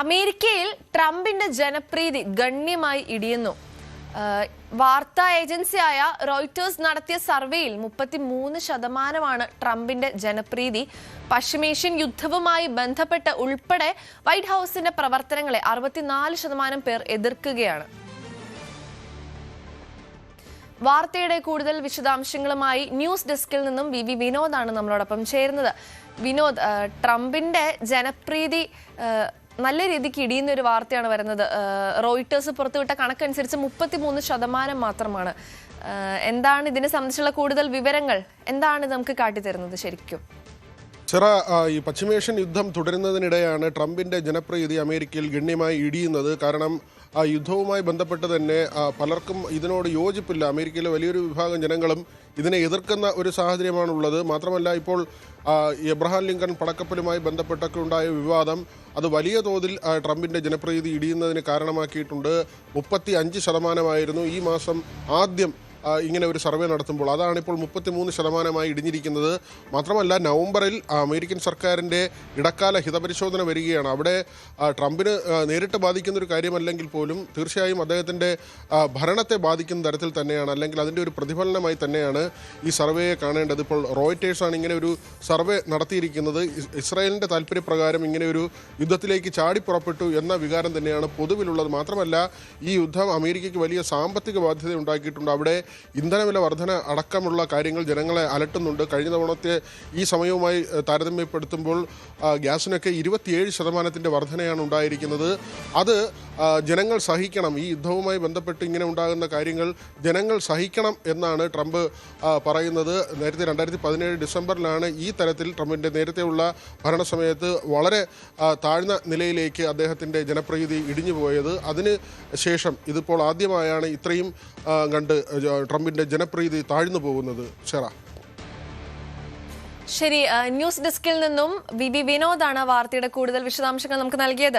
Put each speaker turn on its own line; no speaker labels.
അമേരിക്കയിൽ ട്രംപിന്റെ ജനപ്രീതി ഗണ്യമായി ഇടിയുന്നു. വാർത്താ ഏജൻസിയായ റോയിറ്റേഴ്സ് നടത്തിയ സർവേയിൽ 33% ട്രംപിന്റെ ജനപ്രീതി. പശ്ചിമേഷ്യൻ യുദ്ധവുമായി ബന്ധപ്പെട്ട് ഉൾപ്പെടെ വൈറ്റ് ഹൌസിന്റെ പ്രവർത്തനങ്ങളെ 64% പേർ എതിർക്കുകയാണ്. വാർത്തയുടെ കൂടുതൽ വിശദാംശങ്ങളുമായി ന്യൂസ് ഡെസ്കിൽ നിന്നും വി വിനോദാണ് നമ്മളോടൊപ്പം ചേരുന്നത്. വിനോദ്, ട്രംപിന്റെ ജനപ്രീതി നല്ല രീതിക്ക് ഇടിയുന്ന ഒരു വാർത്തയാണ് വരുന്നത്. റോയിറ്റേഴ്സ് പുറത്തുവിട്ട കണക്കനുസരിച്ച് 33% മാത്രമാണ്. എന്താണ് ഇതിനെ സംബന്ധിച്ചുള്ള കൂടുതൽ വിവരങ്ങൾ? എന്താണ് നമുക്ക് കാട്ടിത്തരുന്നത് ശരിക്കും?
ഈ പശ്ചിമേഷ്യൻ യുദ്ധം തുടരുന്നതിനിടെയാണ് ട്രംപിന്റെ ജനപ്രീതി അമേരിക്കയിൽ ഗണ്യമായി ഇടിയുന്നത്. കാരണം യുദ്ധവുമായി ബന്ധപ്പെട്ട് തന്നെ പലർക്കും ഇതിനോട് യോജിപ്പില്ല. അമേരിക്കയിലെ വലിയൊരു വിഭാഗം ജനങ്ങളും ഇതിനെ എതിർക്കുന്ന ഒരു സാഹചര്യമാണുള്ളത്. മാത്രമല്ല, ഇപ്പോൾ എബ്രഹാം ലിങ്കൺ പടക്കപ്പലുമായി ബന്ധപ്പെട്ടൊക്കെ ഉണ്ടായ വിവാദം അത് വലിയ തോതിൽ ട്രംപിന്റെ ജനപ്രീതി ഇടിയുന്നതിന് കാരണമാക്കിയിട്ടുണ്ട്. 35% ഈ മാസം ആദ്യം ഇങ്ങനെ ഒരു സർവേ നടത്തുമ്പോൾ. അതാണിപ്പോൾ 33% ഇടിഞ്ഞിരിക്കുന്നത്. മാത്രമല്ല, നവംബറിൽ അമേരിക്കൻ സർക്കാരിൻ്റെ ഇടക്കാല ഹിതപരിശോധന വരികയാണ്. അവിടെ ട്രംപിന് നേരിട്ട് ബാധിക്കുന്ന ഒരു കാര്യമല്ലെങ്കിൽ പോലും തീർച്ചയായും അദ്ദേഹത്തിൻ്റെ ഭരണത്തെ ബാധിക്കുന്ന തരത്തിൽ തന്നെയാണ്, അല്ലെങ്കിൽ അതിൻ്റെ ഒരു പ്രതിഫലനമായി തന്നെയാണ് ഈ സർവേയെ കാണേണ്ടത്. ഇപ്പോൾ റോയിറ്റേഴ്സാണ് ഇങ്ങനെ ഒരു സർവേ നടത്തിയിരിക്കുന്നത്. ഇസ്രായേലിൻ്റെ താല്പര്യപ്രകാരം ഇങ്ങനെ ഒരു യുദ്ധത്തിലേക്ക് ചാടിപ്പുറപ്പെട്ടു എന്ന വികാരം തന്നെയാണ് പൊതുവിലുള്ളത്. മാത്രമല്ല, ഈ യുദ്ധം അമേരിക്കയ്ക്ക് വലിയ സാമ്പത്തിക ബാധ്യത ഉണ്ടാക്കിയിട്ടുണ്ട്. അവിടെ ഇന്ധനവില വർധന അടക്കമുള്ള കാര്യങ്ങൾ ജനങ്ങളെ അലട്ടുന്നുണ്ട്. കഴിഞ്ഞ തവണത്തെ ഈ സമയവുമായി താരതമ്യപ്പെടുത്തുമ്പോൾ ഗ്യാസിനൊക്കെ 27% വർധനയാണ് ഉണ്ടായിരിക്കുന്നത്. അത് ജനങ്ങൾ സഹിക്കണം. ഈ യുദ്ധവുമായി ബന്ധപ്പെട്ട് ഇങ്ങനെ ഉണ്ടാകുന്ന കാര്യങ്ങൾ ജനങ്ങൾ സഹിക്കണം എന്നാണ് ട്രംപ് പറയുന്നത്. നേരത്തെ 2017 ഡിസംബറിലാണ് ഈ തരത്തിൽ ട്രംപിൻ്റെ നേരത്തെയുള്ള ഭരണസമയത്ത് വളരെ താഴ്ന്ന നിലയിലേക്ക് അദ്ദേഹത്തിൻ്റെ ജനപ്രീതി ഇടിഞ്ഞു പോയത്. അതിന് ശേഷം ഇതിപ്പോൾ ആദ്യമായാണ് ഇത്രയും കണ്ട് ട്രംപിന്റെ ജനപ്രീതി താഴ്ന്നു പോകുന്നത്.
ശരി, ന്യൂസ് ഡെസ്കിൽ നിന്നും വി വിനോദാണ് വാർത്തയുടെ കൂടുതൽ വിശദാംശങ്ങൾ നമുക്ക് നൽകിയത്.